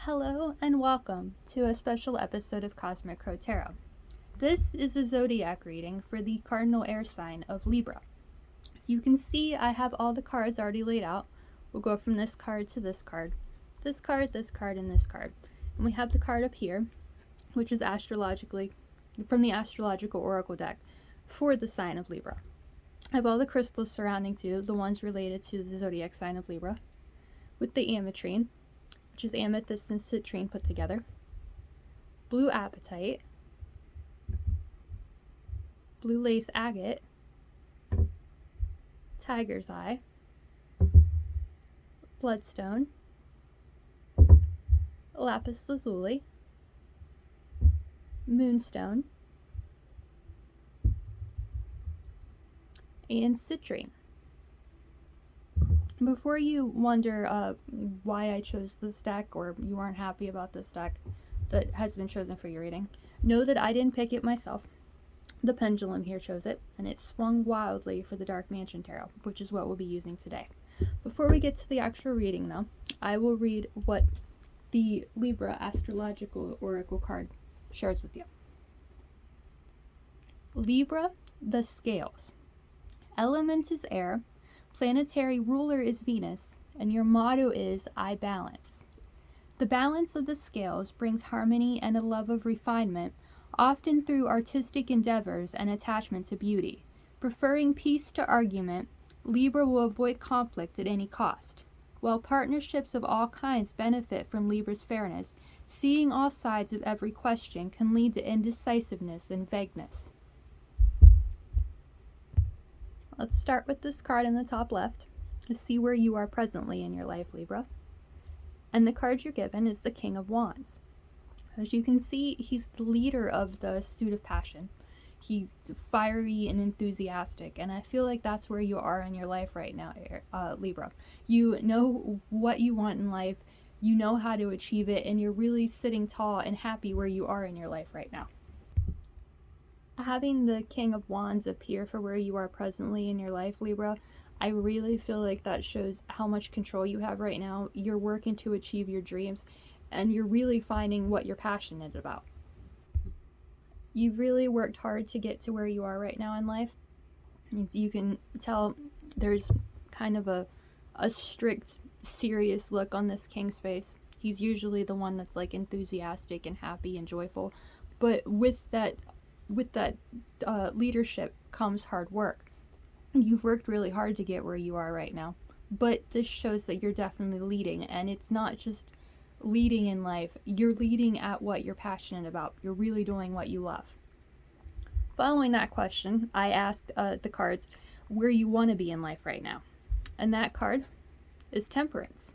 Hello and welcome to a special episode of Cosmic.crow.tarot. This is a zodiac reading for the cardinal air sign of Libra. As you can see, I have all the cards already laid out. We'll go from this card to this card, this card, this card, and this card. And we have the card up here, which is astrologically from the astrological oracle deck for the sign of Libra. I have all the crystals surrounding too, the ones related to the zodiac sign of Libra, with the ametrine, which is amethyst and citrine put together, blue apatite, blue lace agate, tiger's eye, bloodstone, lapis lazuli, moonstone, and citrine. Before you wonder why I chose this deck, or you aren't happy about this deck that has been chosen for your reading, know that I didn't pick it myself. The pendulum here chose it, and it swung wildly for the Dark Mansion Tarot, which is what we'll be using today. Before we get to the actual reading, though, I will read what the Libra astrological oracle card shares with you. Libra, the scales. Element is air. Planetary ruler is Venus, and your motto is I balance. The balance of the scales brings harmony and a love of refinement, often through artistic endeavors and attachment to beauty. Preferring peace to argument, Libra will avoid conflict at any cost. While partnerships of all kinds benefit from Libra's fairness, seeing all sides of every question can lead to indecisiveness and vagueness. Let's start with this card in the top left to see where you are presently in your life, Libra. And the card you're given is the King of Wands. As you can see, he's the leader of the suit of passion. He's fiery and enthusiastic, and I feel like that's where you are in your life right now, Libra. You know what you want in life, you know how to achieve it, and you're really sitting tall and happy where you are in your life right now. Having the King of Wands appear for where you are presently in your life, Libra, I really feel like that shows how much control you have right now. You're working to achieve your dreams, and you're really finding what you're passionate about. You've really worked hard to get to where you are right now in life. As you can tell, there's kind of a strict, serious look on this king's face. He's usually the one that's like enthusiastic and happy and joyful, but with that leadership comes hard work. You've worked really hard to get where you are right now, but this shows that you're definitely leading, and it's not just leading in life, you're leading at what you're passionate about. You're really doing what you love. Following that question, I asked the cards where you want to be in life right now, and that card is Temperance.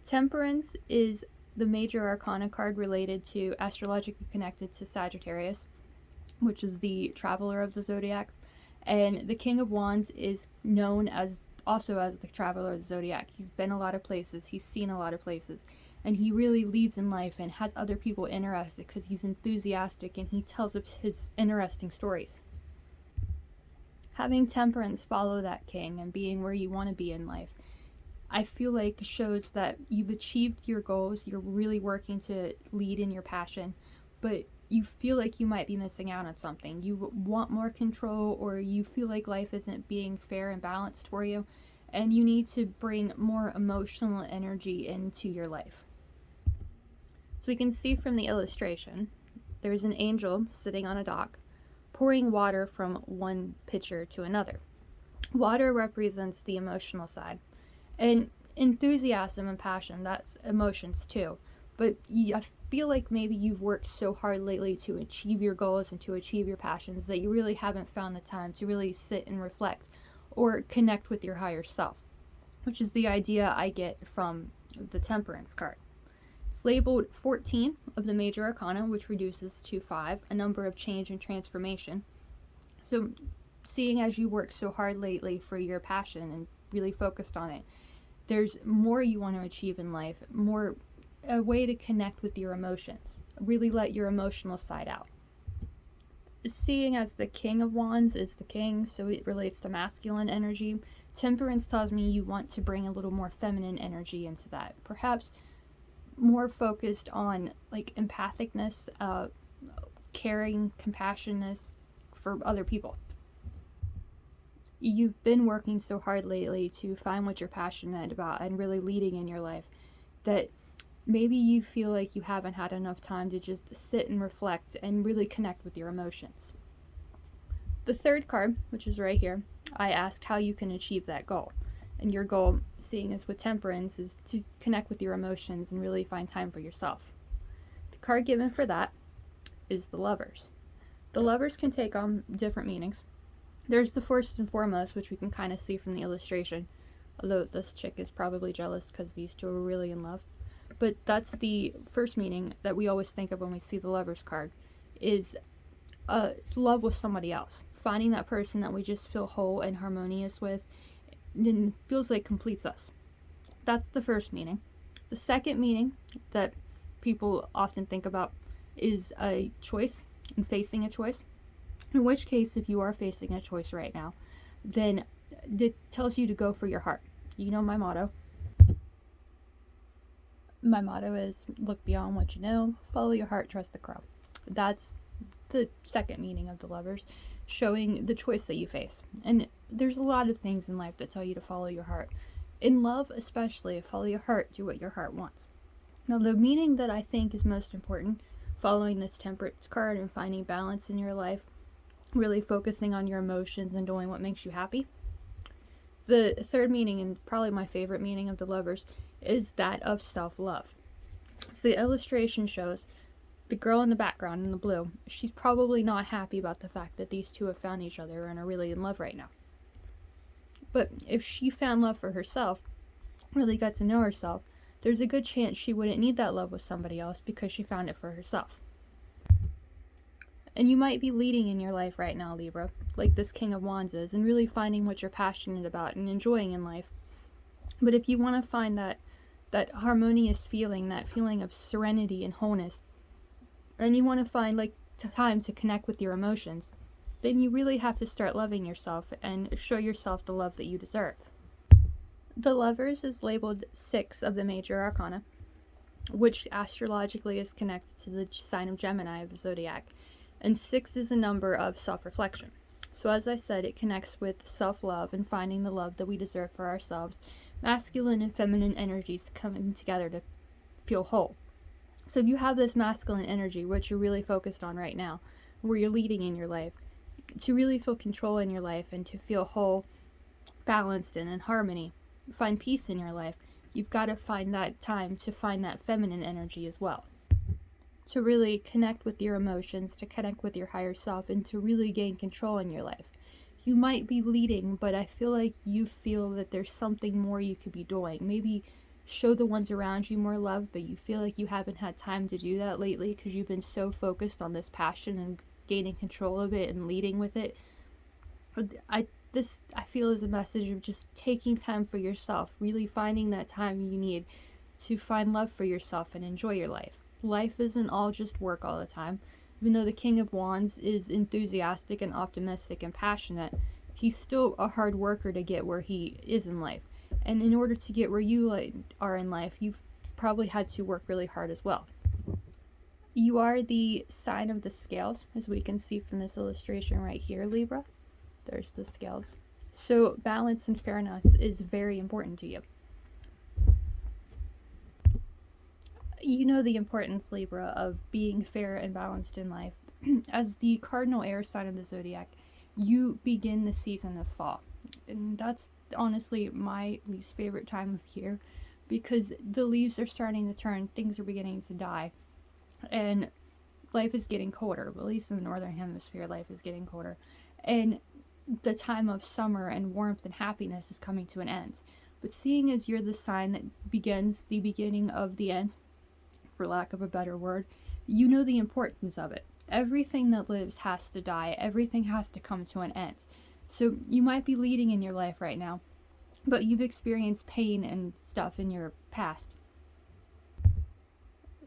Temperance is the major arcana card related to astrologically connected to Sagittarius, which is the traveler of the zodiac, and the King of Wands is known as also as the traveler of the zodiac. He's been a lot of places, he's seen a lot of places, and he really leads in life and has other people interested because he's enthusiastic and he tells his interesting stories. Having Temperance follow that king and being where you want to be in life, I feel like shows that you've achieved your goals, you're really working to lead in your passion, but you feel like you might be missing out on something. You want more control, or you feel like life isn't being fair and balanced for you, and you need to bring more emotional energy into your life. So we can see from the illustration, there's an angel sitting on a dock, pouring water from one pitcher to another. Water represents the emotional side, and enthusiasm and passion, that's emotions too. But I feel like maybe you've worked so hard lately to achieve your goals and to achieve your passions that you really haven't found the time to really sit and reflect or connect with your higher self, which is the idea I get from the Temperance card. It's labeled 14 of the major arcana, which reduces to 5, a number of change and transformation. So seeing as you work so hard lately for your passion and really focused on it, there's more you want to achieve in life, more a way to connect with your emotions, really let your emotional side out. Seeing as the King of Wands is the king, so it relates to masculine energy, Temperance tells me you want to bring a little more feminine energy into that. Perhaps more focused on like empathicness, caring, compassionate for other people. You've been working so hard lately to find what you're passionate about and really leading in your life that maybe you feel like you haven't had enough time to just sit and reflect and really connect with your emotions. The third card, which is right here, I asked how you can achieve that goal. And your goal, seeing as with Temperance, is to connect with your emotions and really find time for yourself. The card given for that is the Lovers. The Lovers can take on different meanings. There's the first and foremost, which we can kind of see from the illustration, although this chick is probably jealous because these two are really in love. But that's the first meaning that we always think of when we see the Lovers card, is love with somebody else. Finding that person that we just feel whole and harmonious with and feels like completes us. That's the first meaning. The second meaning that people often think about is a choice and facing a choice. In which case, if you are facing a choice right now, then it tells you to go for your heart. You know my motto. My motto is look beyond what you know, follow your heart, trust the crow. That's the second meaning of the Lovers, showing the choice that you face. And there's a lot of things in life that tell you to follow your heart. In love especially, follow your heart, do what your heart wants. Now the meaning that I think is most important, following this Temperance card and finding balance in your life, really focusing on your emotions and doing what makes you happy. The third meaning, and probably my favorite meaning of the Lovers, is that of self-love. So the illustration shows the girl in the background in the blue. She's probably not happy about the fact that these two have found each other and are really in love right now. But if she found love for herself, really got to know herself, there's a good chance she wouldn't need that love with somebody else because she found it for herself. And you might be leading in your life right now, Libra, like this King of Wands is, and really finding what you're passionate about and enjoying in life. But if you want to find that harmonious feeling, that feeling of serenity and wholeness, and you want to find like time to connect with your emotions, then you really have to start loving yourself and show yourself the love that you deserve. The Lovers is labeled 6 of the major arcana, which astrologically is connected to the sign of Gemini of the zodiac. And 6 is a number of self-reflection. So as I said, it connects with self-love and finding the love that we deserve for ourselves. Masculine and feminine energies coming together to feel whole. So if you have this masculine energy, which you're really focused on right now, where you're leading in your life, to really feel control in your life and to feel whole, balanced, and in harmony, find peace in your life, you've got to find that time to find that feminine energy as well. To really connect with your emotions, to connect with your higher self, and to really gain control in your life. You might be leading, but I feel like you feel that there's something more you could be doing. Maybe show the ones around you more love, but you feel like you haven't had time to do that lately because you've been so focused on this passion and gaining control of it and leading with it. I feel is a message of just taking time for yourself, really finding that time you need to find love for yourself and enjoy your life. Life isn't all just work all the time. Even though the King of Wands is enthusiastic and optimistic and passionate, he's still a hard worker to get where he is in life. And in order to get where you are in life, you've probably had to work really hard as well. You are the sign of the scales, as we can see from this illustration right here, Libra. There's the scales. So balance and fairness is very important to you. You know the importance, Libra, of being fair and balanced in life. As the cardinal air sign of the zodiac, you begin the season of fall. And that's honestly my least favorite time of year because the leaves are starting to turn, things are beginning to die, and life is getting colder. At least in the northern hemisphere, life is getting colder. And the time of summer and warmth and happiness is coming to an end. But seeing as you're the sign that begins the beginning of the end, for lack of a better word, you know the importance of it. Everything that lives has to die. Everything has to come to an end. So you might be leading in your life right now, but you've experienced pain and stuff in your past.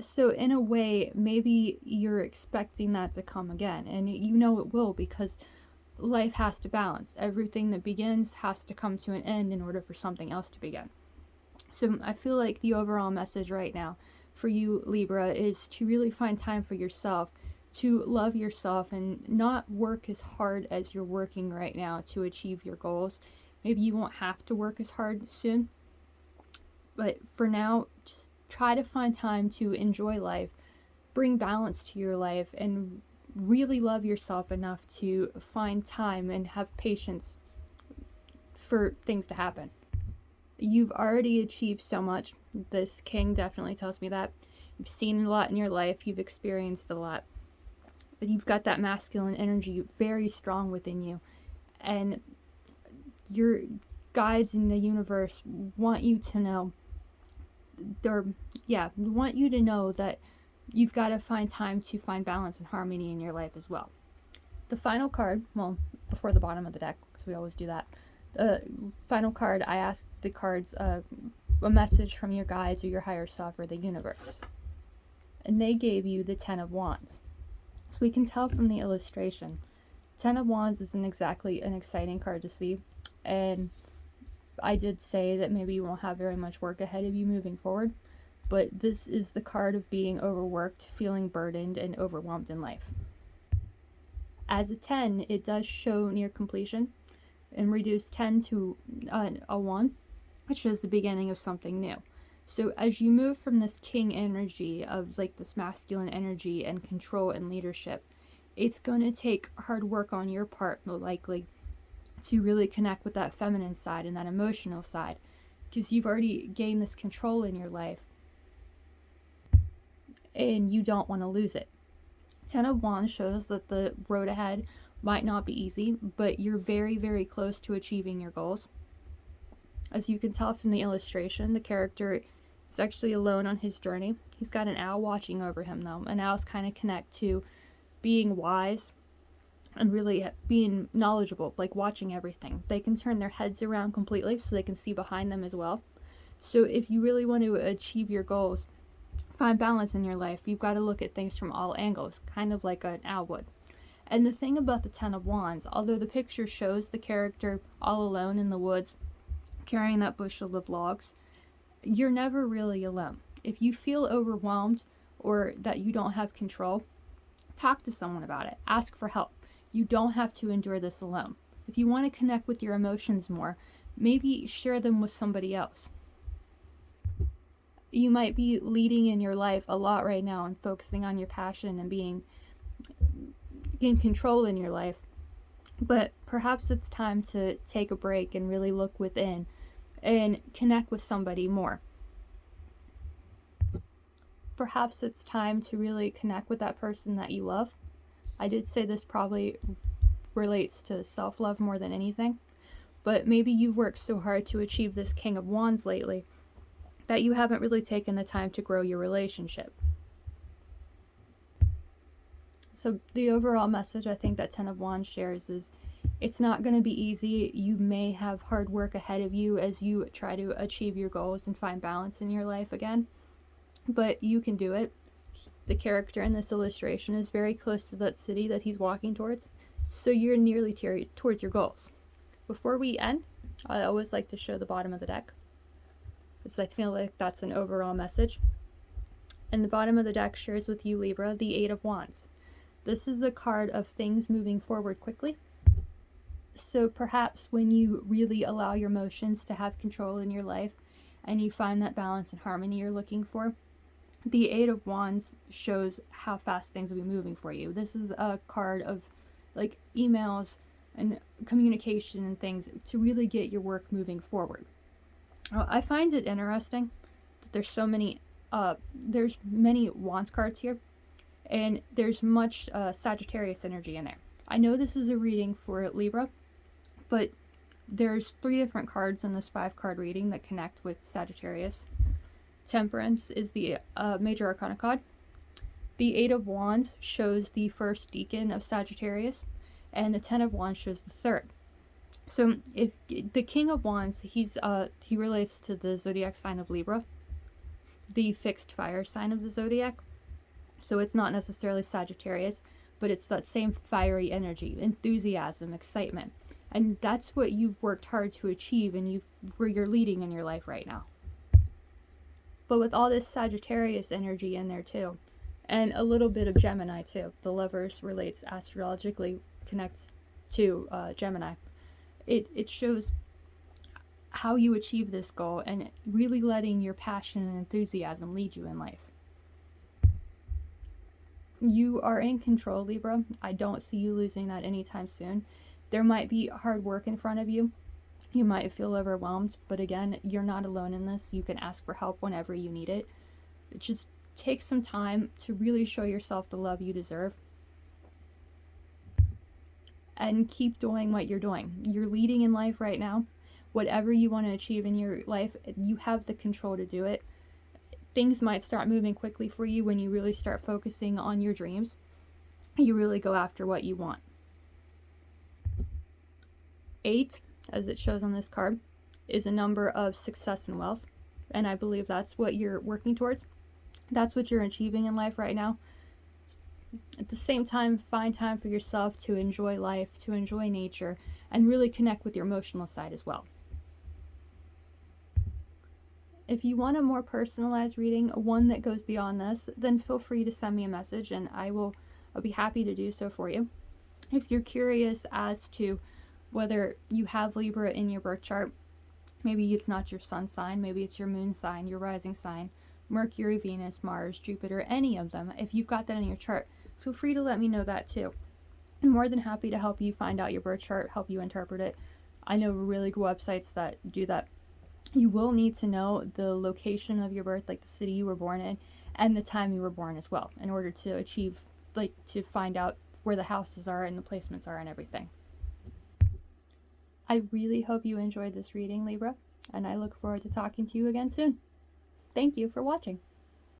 So in a way, maybe you're expecting that to come again, and you know it will because life has to balance. Everything that begins has to come to an end in order for something else to begin. So I feel like the overall message right now, for you, Libra, is to really find time for yourself, to love yourself and not work as hard as you're working right now to achieve your goals. Maybe you won't have to work as hard soon, but for now, just try to find time to enjoy life, bring balance to your life, and really love yourself enough to find time and have patience for things to happen. You've already achieved so much. This king definitely tells me that. You've seen a lot in your life, you've experienced a lot. But you've got that masculine energy very strong within you. And your guides in the universe want you to know, want you to know that you've got to find time to find balance and harmony in your life as well. The final card, well, before the bottom of the deck, because we always do that. The final card, I asked the cards a message from your guides or your higher self or the universe. And they gave you the Ten of Wands. So we can tell from the illustration, Ten of Wands isn't exactly an exciting card to see. And I did say that maybe you won't have very much work ahead of you moving forward. But this is the card of being overworked, feeling burdened, and overwhelmed in life. As a 10, it does show near completion, and reduce 10 to a 1, which shows the beginning of something new. So as you move from this king energy of like this masculine energy and control and leadership, it's going to take hard work on your part, likely, to really connect with that feminine side and that emotional side, because you've already gained this control in your life and you don't want to lose it. Ten of Wands shows that the road ahead might not be easy, but you're very, very close to achieving your goals. As you can tell from the illustration, the character is actually alone on his journey. He's got an owl watching over him, though. And owls kind of connect to being wise and really being knowledgeable, like watching everything. They can turn their heads around completely so they can see behind them as well. So if you really want to achieve your goals, find balance in your life, you've got to look at things from all angles, kind of like an owl would. And the thing about the Ten of Wands, although the picture shows the character all alone in the woods, carrying that bushel of logs, you're never really alone. If you feel overwhelmed or that you don't have control, talk to someone about it. Ask for help. You don't have to endure this alone. If you want to connect with your emotions more, maybe share them with somebody else. You might be leading in your life a lot right now and focusing on your passion and being in control in your life, but perhaps it's time to take a break and really look within and connect with somebody more. Perhaps it's time to really connect with that person that you love. I did say this probably relates to self-love more than anything, but maybe you've worked so hard to achieve this King of Wands lately that you haven't really taken the time to grow your relationship. So the overall message I think that Ten of Wands shares is it's not going to be easy. You may have hard work ahead of you as you try to achieve your goals and find balance in your life again, but you can do it. The character in this illustration is very close to that city that he's walking towards, so you're nearly towards your goals. Before we end, I always like to show the bottom of the deck, because I feel like that's an overall message. And the bottom of the deck shares with you, Libra, the Eight of Wands. This is a card of things moving forward quickly. So perhaps when you really allow your emotions to have control in your life and you find that balance and harmony you're looking for, the Eight of Wands shows how fast things will be moving for you. This is a card of like emails and communication and things to really get your work moving forward. I find it interesting that there's so many, there's many Wands cards here, and there's much Sagittarius energy in there. I know this is a reading for Libra, but there's 3 different cards in this 5-card reading that connect with Sagittarius. Temperance is the major arcana card. The Eight of Wands shows the first decan of Sagittarius, and the Ten of Wands shows the third. So if the King of Wands, he relates to the zodiac sign of Libra, the fixed fire sign of the zodiac. So it's not necessarily Sagittarius, but it's that same fiery energy, enthusiasm, excitement. And that's what you've worked hard to achieve and where you're leading in your life right now. but with all this Sagittarius energy in there too, and a little bit of Gemini too. The Lovers relates astrologically, connects to Gemini. It shows how you achieve this goal and really letting your passion and enthusiasm lead you in life. You are in control, Libra. I don't see you losing that anytime soon. There might be hard work in front of you. You might feel overwhelmed, but again, you're not alone in this. You can ask for help whenever you need it. Just take some time to really show yourself the love you deserve. And keep doing what you're doing. You're leading in life right now. Whatever you want to achieve in your life, you have the control to do it. Things might start moving quickly for you when you really start focusing on your dreams. You really go after what you want. 8, as it shows on this card, is a number of success and wealth. And I believe that's what you're working towards. That's what you're achieving in life right now. At the same time, find time for yourself to enjoy life, to enjoy nature, and really connect with your emotional side as well. If you want a more personalized reading, one that goes beyond this, then feel free to send me a message and I'll be happy to do so for you. If you're curious as to whether you have Libra in your birth chart, maybe it's not your sun sign, maybe it's your moon sign, your rising sign, Mercury, Venus, Mars, Jupiter, any of them. If you've got that in your chart, feel free to let me know that too. I'm more than happy to help you find out your birth chart, help you interpret it. I know really good websites that do that. You will need to know the location of your birth, like the city you were born in, and the time you were born as well, in order to achieve, to find out where the houses are and the placements are and everything. I really hope you enjoyed this reading, Libra, and I look forward to talking to you again soon. Thank you for watching.